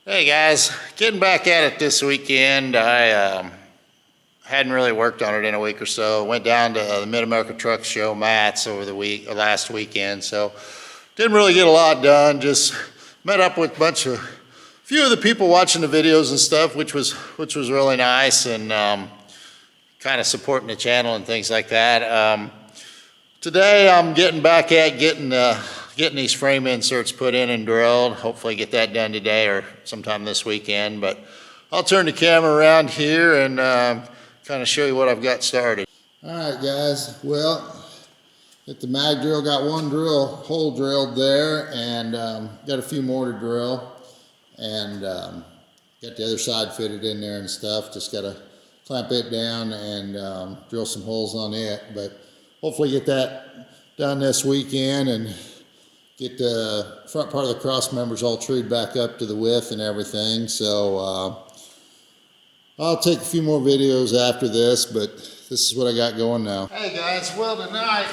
Hey guys, getting back at it this weekend. I hadn't really worked on it in a week or so. Went down to the Mid-America Truck Show mats over the last weekend, so didn't really get a lot done. Just met up with a few of the people watching the videos and stuff, which was really nice, and kind of supporting the channel and things like that. Today I'm getting back at getting these frame inserts put in and drilled. Hopefully get that done today or sometime this weekend. But I'll turn the camera around here and kind of show you what I've got started. All right, guys. Well, at the mag drill, got one hole drilled there, and got a few more to drill, and got the other side fitted in there and stuff. Just got to clamp it down and drill some holes on it. But hopefully get that done this weekend and get the front part of the cross members all trued back up to the width and everything. So I'll take a few more videos after this, but this is what I got going now. Hey guys, well tonight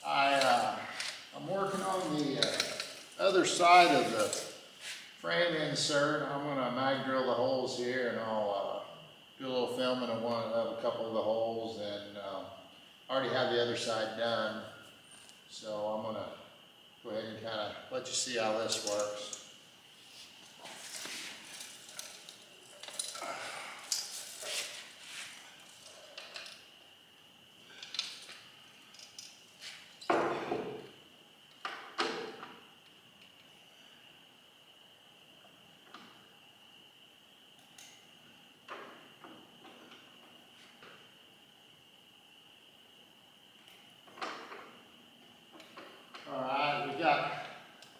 I'm working on the other side of the frame insert. I'm going to mag drill the holes here, and I'll do a little filming of a couple of the holes, and already have the other side done. So I'm going to go ahead and kind of let you see how this works. Alright,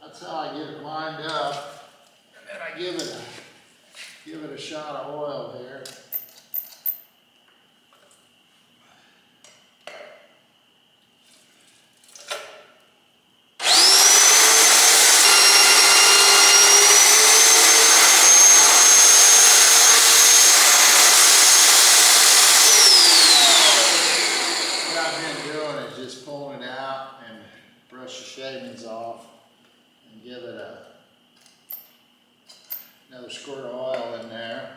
that's how I get it lined up, and then I give it a shot of oil here. What I've been doing is just pulling it out and brush the shavings off and give it another squirt of oil in there.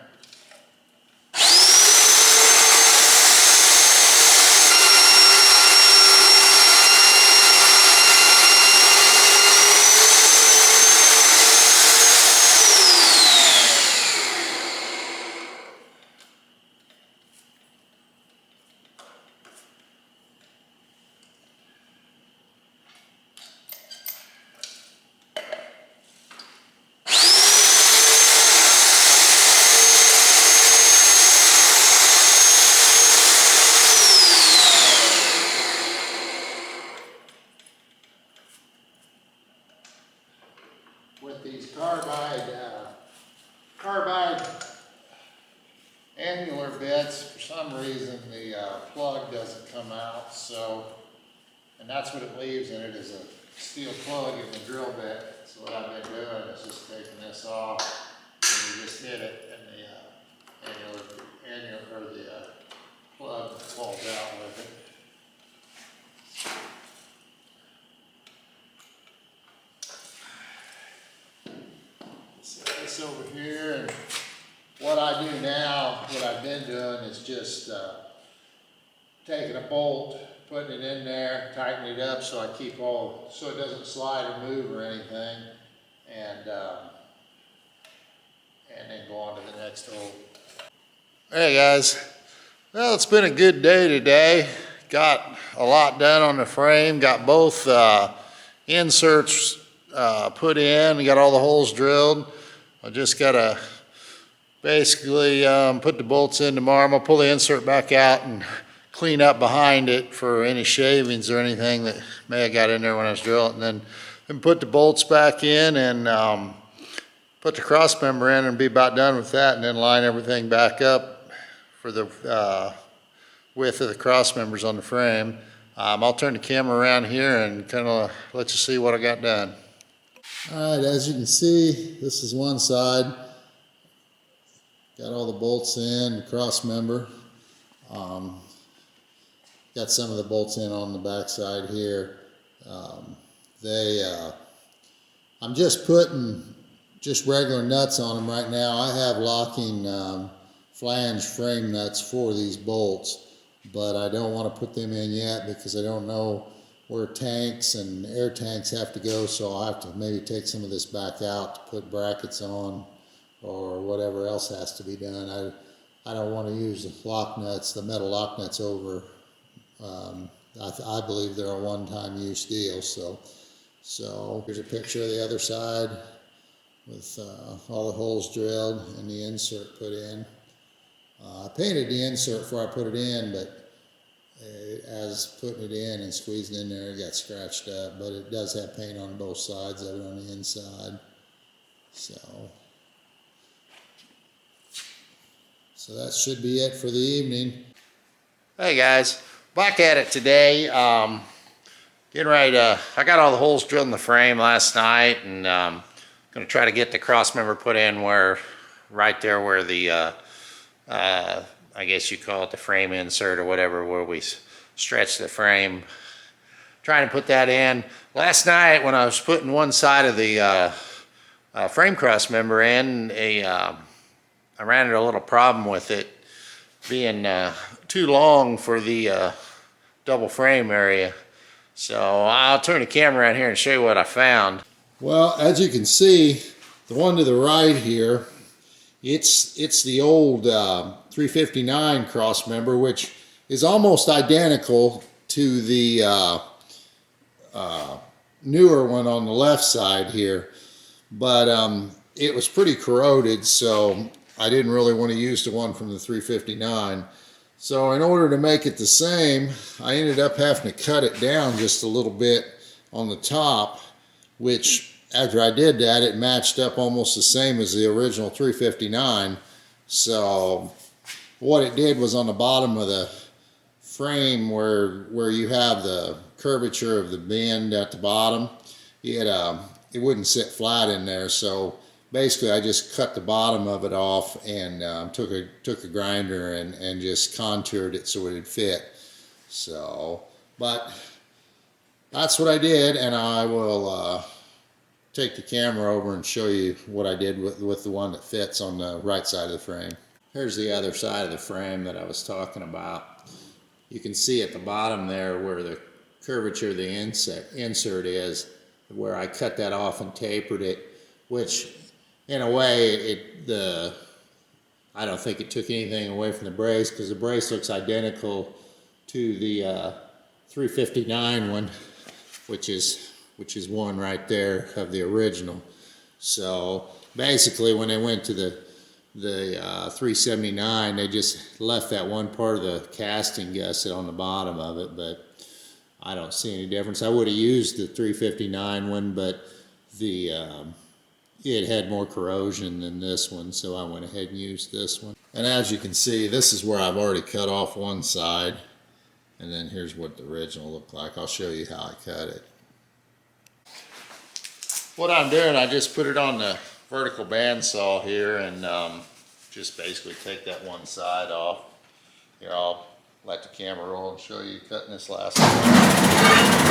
With these carbide annular bits, for some reason the plug doesn't come out, so, and that's what it leaves in it, is a steel plug in the drill bit. So what I've been doing is just taking this off, and you just hit it, and the plug falls out with it. Set this over here, and what I do now, what I've been doing is just taking a bolt, putting it in there, tightening it up so so it doesn't slide or move or anything, and then go on to the next hole. Hey guys, well, it's been a good day today. Got a lot done on the frame, got both inserts put in, we got all the holes drilled. I just gotta basically put the bolts in tomorrow. I'm gonna pull the insert back out and clean up behind it for any shavings or anything that may have got in there when I was drilling, and then put the bolts back in and put the cross member in and be about done with that, and then line everything back up for the width of the cross members on the frame. I'll turn the camera around here and kind of let you see what I got done. All right, as you can see, this is one side. Got all the bolts in, the cross member. Got some of the bolts in on the back side here. I'm just putting just regular nuts on them right now. I have locking flange frame nuts for these bolts, but I don't want to put them in yet because I don't know where tanks and air tanks have to go, so I'll have to maybe take some of this back out to put brackets on or whatever else has to be done. I don't want to use the lock nuts, the metal lock nuts over. I believe they're a one-time use deal. So here's a picture of the other side with all the holes drilled and the insert put in. I painted the insert before I put it in, but as putting it in and squeezing in there, it got scratched up. But it does have paint on both sides of it on the inside. So that should be it for the evening. Hey guys, back at it today. Getting ready to, I got all the holes drilled in the frame last night, and gonna try to get the cross member put in where, right there where the, I guess you call it the frame insert or whatever, where we stretch the frame. Trying to put that in. Last night when I was putting one side of the frame cross member in, I ran into a little problem with it being too long for the double frame area. So I'll turn the camera around here and show you what I found. Well, as you can see, the one to the right here, it's the old 359 cross member, which is almost identical to the newer one on the left side here. But it was pretty corroded, so I didn't really want to use the one from the 359. So in order to make it the same, I ended up having to cut it down just a little bit on the top, which after I did that, it matched up almost the same as the original 359. So what it did was on the bottom of the frame where you have the curvature of the bend at the bottom, it wouldn't sit flat in there. So basically I just cut the bottom of it off and took a grinder and just contoured it so it would fit. So, but that's what I did, and I will take the camera over and show you what I did with the one that fits on the right side of the frame. Here's the other side of the frame that I was talking about. You can see at the bottom there where the curvature of the insert is, where I cut that off and tapered it, which in a way I don't think it took anything away from the brace, because the brace looks identical to the 359 one, which is one right there of the original. So basically when they went to the 379, they just left that one part of the casting gusset on the bottom of it, but I don't see any difference. I would have used the 359 one, but it had more corrosion than this one, so I went ahead and used this one. And as you can see, this is where I've already cut off one side, and then here's what the original looked like. I'll show you how I cut it. What I'm doing, I just put it on the vertical bandsaw here and just basically take that one side off. Here, I'll let the camera roll and show you cutting this last one.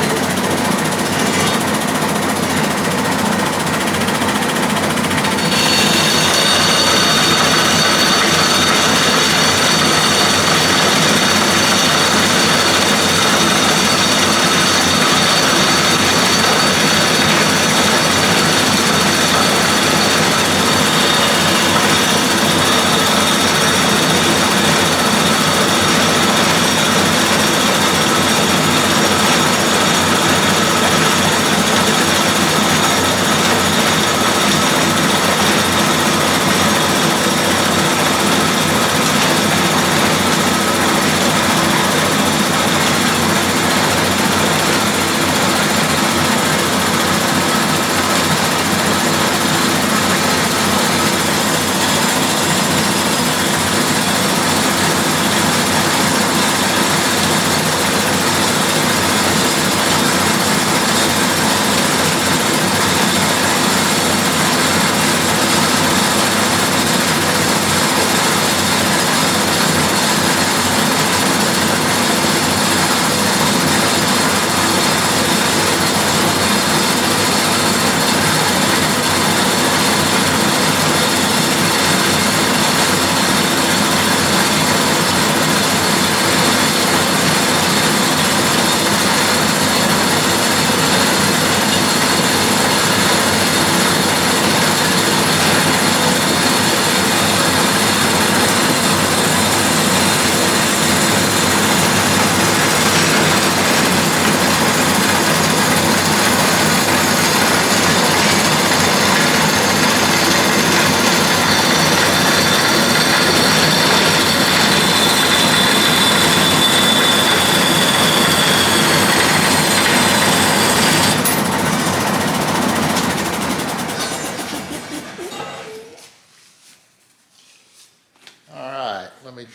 let me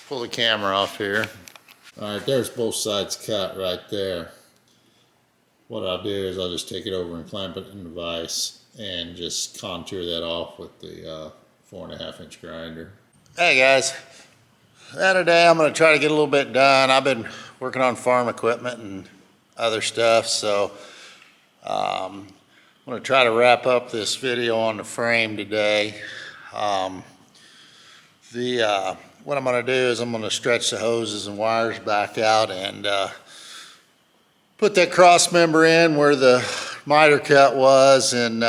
pull the camera off here. All right, there's both sides cut right there. What I'll do is I'll just take it over and clamp it in the vise and just contour that off with the 4.5 inch grinder. Hey guys, Saturday I'm going to try to get a little bit done. I've been working on farm equipment and other stuff, so I'm going to try to wrap up this video on the frame today. What I'm going to do is I'm going to stretch the hoses and wires back out and put that cross member in where the miter cut was, and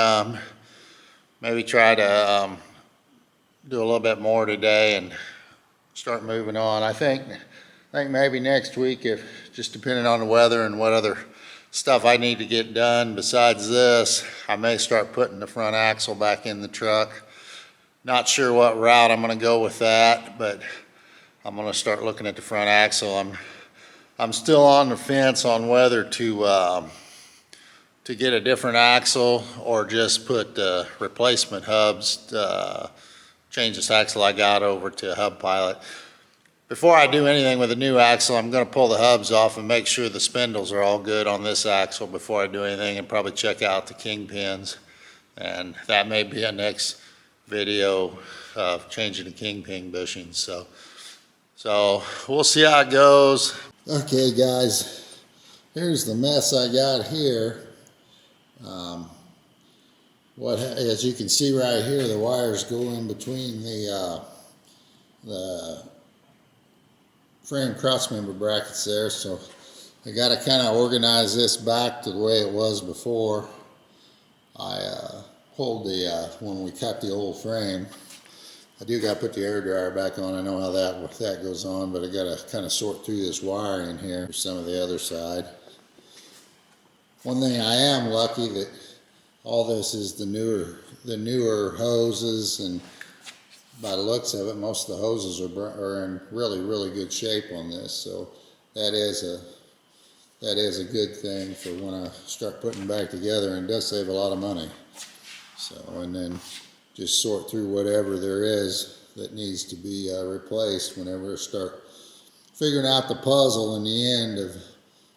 maybe try to do a little bit more today and start moving on. I think maybe next week, if just depending on the weather and what other stuff I need to get done besides this, I may start putting the front axle back in the truck. Not sure what route I'm going to go with that, but I'm going to start looking at the front axle. I'm still on the fence on whether to get a different axle or just put replacement hubs, change this axle I got over to Hub Pilot. Before I do anything with a new axle, I'm going to pull the hubs off and make sure the spindles are all good on this axle before I do anything, and probably check out the kingpins. And that may be a next video of changing the kingpin bushings. So we'll see how it goes. Okay guys, here's the mess I got here. As you can see right here, the wires go in between the frame crossmember brackets there, so I got to kind of organize this back to the way it was before I pulled when we cut the old frame. I do got to put the air dryer back on. I know how that goes on, but I got to kind of sort through this wiring here, some of the other side. One thing, I am lucky that all this is the newer hoses, and by the looks of it, most of the hoses are in really good shape on this. So that is a good thing for when I start putting them back together, and it does save a lot of money. So, and then just sort through whatever there is that needs to be replaced whenever I start figuring out the puzzle in the end of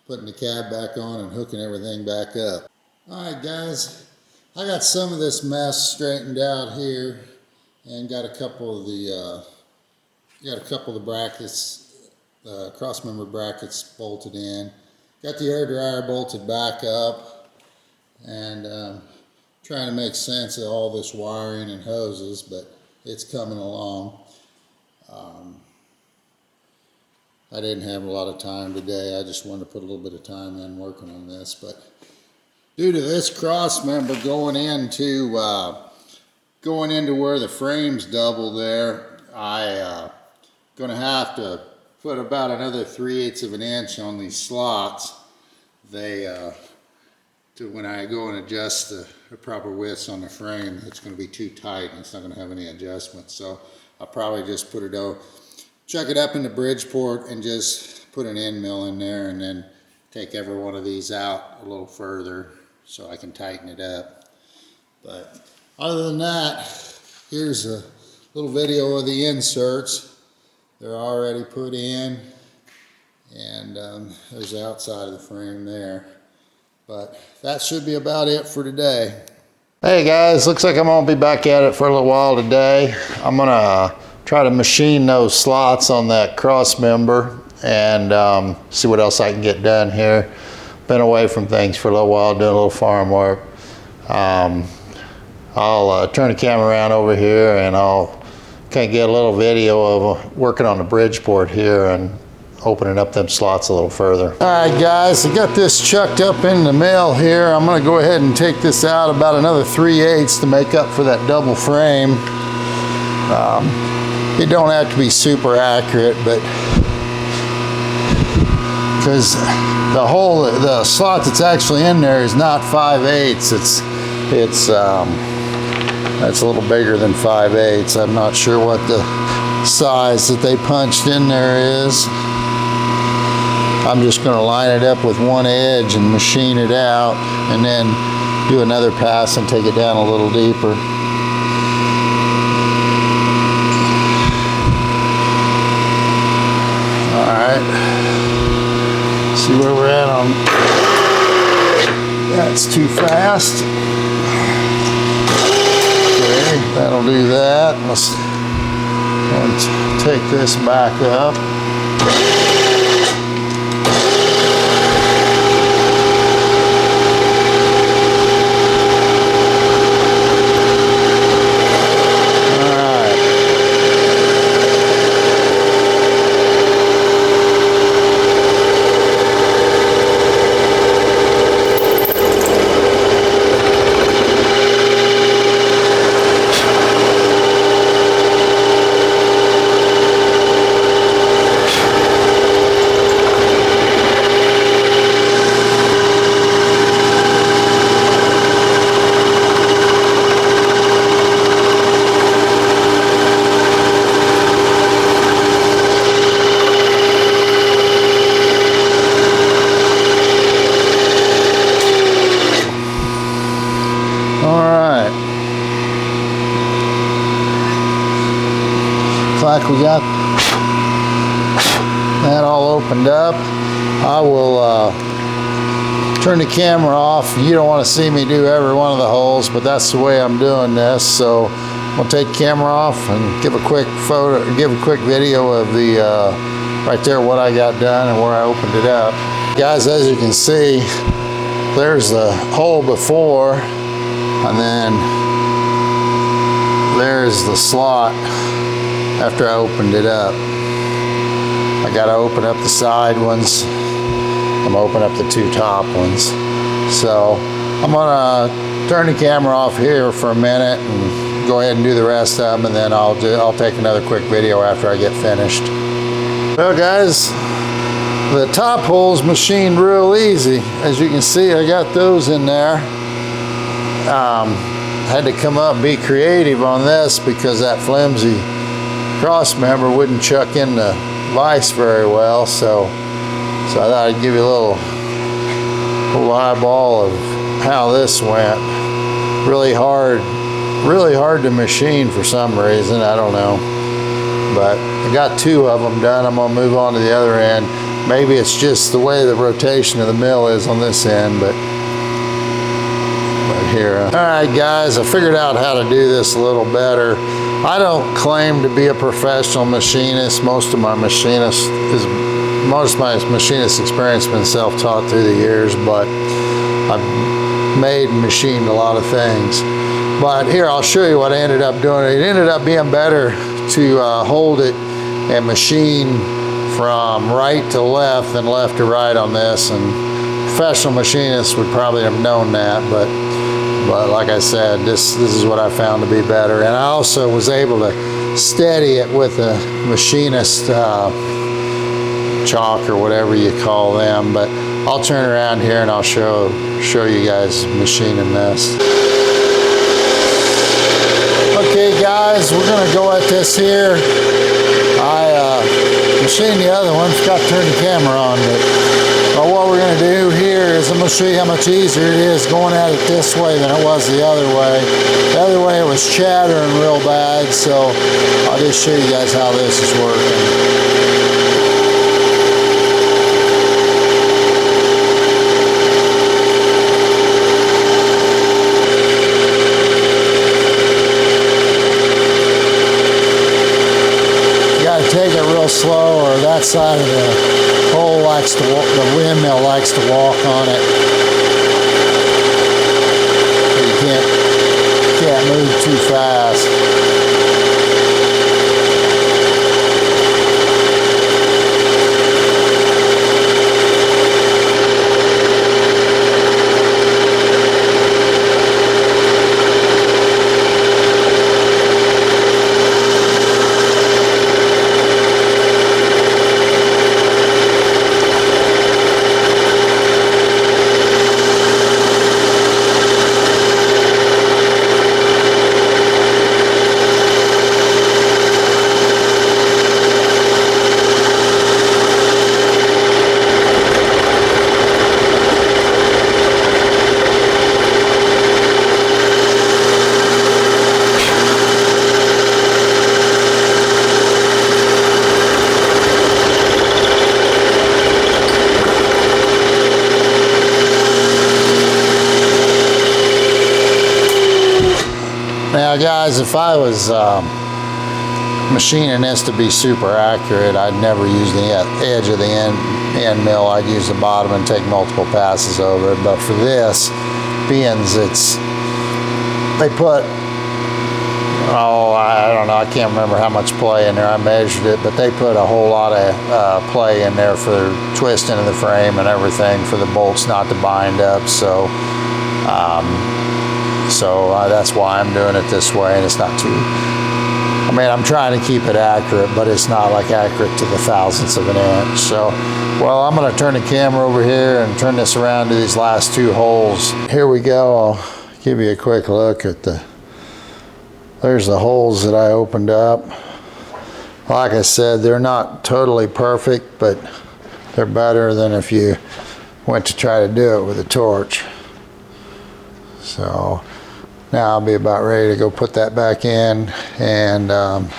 putting the cab back on and hooking everything back up. All right guys, I got some of this mess straightened out here and got a couple of the brackets, crossmember brackets bolted in. Got the air dryer bolted back up, and trying to make sense of all this wiring and hoses, but it's coming along. I didn't have a lot of time today. I just wanted to put a little bit of time in working on this, but due to this cross member going into where the frame's double there, I gonna have to put about another 3/8 of an inch on these slots. When I go and adjust the proper widths on the frame, it's going to be too tight and it's not going to have any adjustment. So I'll probably just put it out, chuck it up into Bridgeport and just put an end mill in there, and then take every one of these out a little further so I can tighten it up. But other than that, here's a little video of the inserts. They're already put in, and there's the outside of the frame there. But that should be about it for today. Hey guys, looks like I'm gonna be back at it for a little while today. I'm gonna try to machine those slots on that cross member and see what else I can get done here. Been away from things for a little while, doing a little farm work. I'll turn the camera around over here and I'll kind of get a little video of working on the Bridgeport here and opening up them slots a little further. All right guys, I got this chucked up in the mail here. I'm gonna go ahead and take this out about another 3/8 to make up for that double frame. It don't have to be super accurate, but because the slot that's actually in there is not 5/8. That's a little bigger than 5/8. I'm not sure what the size that they punched in there is. I'm just going to line it up with one edge and machine it out, and then do another pass and take it down a little deeper. That's too fast. Okay, that'll do that. Let's take this back up. Like we got that all opened up. I will turn the camera off. You don't want to see me do every one of the holes, but that's the way I'm doing this. So I'll take the camera off and give a quick video of the right there what I got done and where I opened it up. Guys, as you can see, there's the hole before, and then there's the slot after I opened it up. I gotta open up the side ones. I'm gonna open up the two top ones. So I'm gonna turn the camera off here for a minute and go ahead and do the rest of them, and then I'll take another quick video after I get finished. Well guys, the top holes machined real easy. As you can see, I got those in there. Had to come up and be creative on this because that flimsy cross member wouldn't chuck in the vise very well, so I thought I'd give you a little eyeball of how this went. Really hard to machine for some reason, I don't know, but I got two of them done. I'm gonna move on to the other end. Maybe it's just the way the rotation of the mill is on this end, but here. All right guys, I figured out how to do this a little better. I don't claim to be a professional machinist. Most of my machinist experience has been self-taught through the years, but I've made and machined a lot of things. But here, I'll show you what I ended up doing. It ended up being better to hold it and machine from right to left than left to right on this, and professional machinists would probably have known that, but like I said, this is what I found to be better. And I also was able to steady it with a machinist chalk or whatever you call them. But I'll turn around here and I'll show you guys machining this. Okay guys, we're gonna go at this here. I machined the other one, forgot to turn the camera on, but what we're going to do here is I'm going to show you how much easier it is going at it this way than it was the other way. The other way it was chattering real bad, so I'll just show you guys how this is working. Take it real slow, or that side of the hole likes to walk, the windmill likes to walk on it. You can't move too fast. Now guys, if I was machining this to be super accurate, I'd never use the edge of the end mill. I'd use the bottom and take multiple passes over it. But for this, being they put, oh, I don't know, I can't remember how much play in there. I measured it, but they put a whole lot of play in there for twisting of the frame and everything for the bolts not to bind up. So that's why I'm doing it this way, and it's not too, I mean, I'm trying to keep it accurate, but it's not like accurate to the thousandths of an inch. So, well, I'm gonna turn the camera over here and turn this around to these last two holes. Here we go. I'll give you a quick look at there's the holes that I opened up. Like I said, they're not totally perfect, but they're better than if you went to try to do it with a torch. So now I'll be about ready to go put that back in and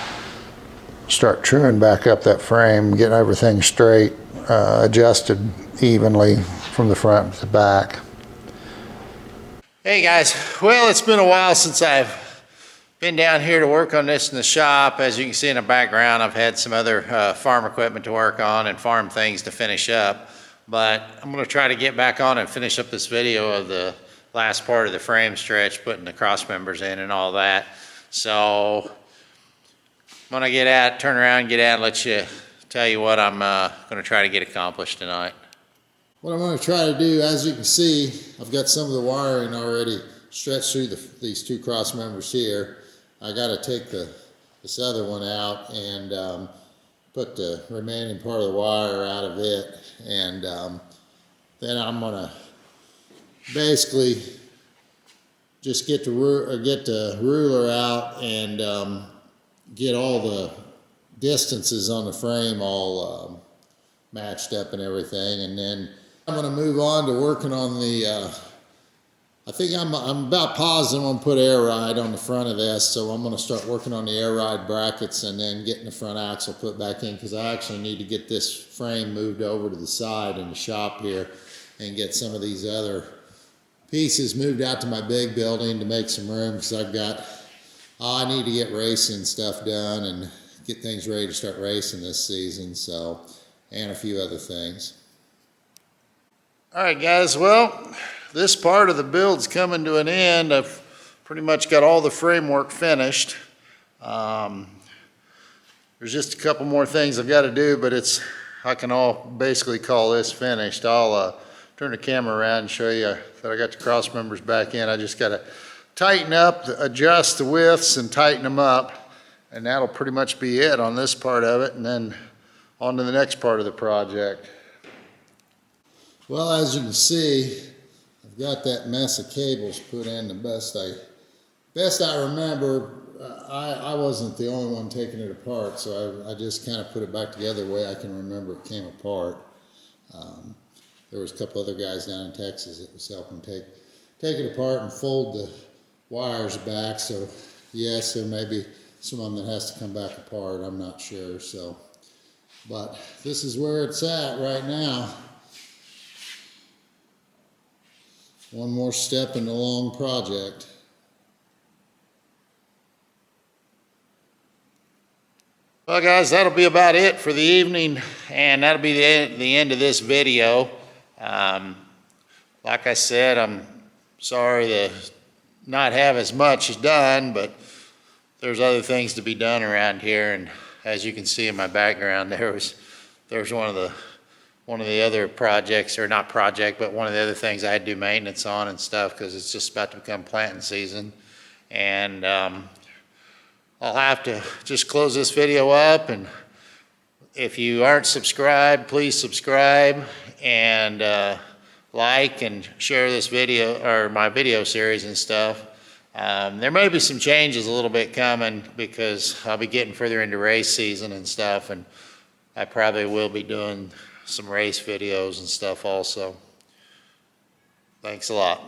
start truing back up that frame, getting everything straight, adjusted evenly from the front to the back. Hey guys, well, it's been a while since I've been down here to work on this in the shop. As you can see in the background, I've had some other farm equipment to work on and farm things to finish up. But I'm gonna try to get back on and finish up this video of the last part of the frame stretch, putting the cross members in and all that. So when I get out, turn around, get out, let you tell you what I'm gonna try to get accomplished tonight. What I'm going to try to do, as you can see, I've got some of the wiring already stretched through these two cross members here. I got to take this other one out and put the remaining part of the wire out of it, and then I'm going to basically just get the ruler out and get all the distances on the frame all matched up and everything, and then I'm going to move on to working on the I think I'm about positive I'm going to put air ride on the front of this, so I'm going to start working on the air ride brackets and then getting the front axle put back in, because I actually need to get this frame moved over to the side in the shop here and get some of these other pieces moved out to my big building to make some room, because I need to get racing stuff done and get things ready to start racing this season, so, and a few other things. All right, guys, well, this part of the build's coming to an end. I've pretty much got all the framework finished. There's just a couple more things I've got to do, but I can all basically call this finished. I'll turn the camera around and show you that I got the cross members back in. I just got to tighten up, adjust the widths and tighten them up, and that'll pretty much be it on this part of it, and then on to the next part of the project. Well, as you can see, I've got that mess of cables put in the best I remember. I wasn't the only one taking it apart, so I just kind of put it back together the way I can remember it came apart. There was a couple other guys down in Texas that was helping take it apart and fold the wires back, so yes, there may be some of them that has to come back apart, I'm not sure. So, but this is where it's at right now. One more step in the long project. Well, guys, that'll be about it for the evening, and that'll be the end of this video. Like I said, I'm sorry to not have as much done, but there's other things to be done around here, and as you can see in my background, there's one of the other projects, or not project, but one of the other things I had to do maintenance on and stuff, because it's just about to become planting season. And I'll have to just close this video up, and if you aren't subscribed, please subscribe and like and share this video, or my video series and stuff. There may be some changes a little bit coming, because I'll be getting further into race season and stuff, and I probably will be doing some race videos and stuff also. Thanks a lot.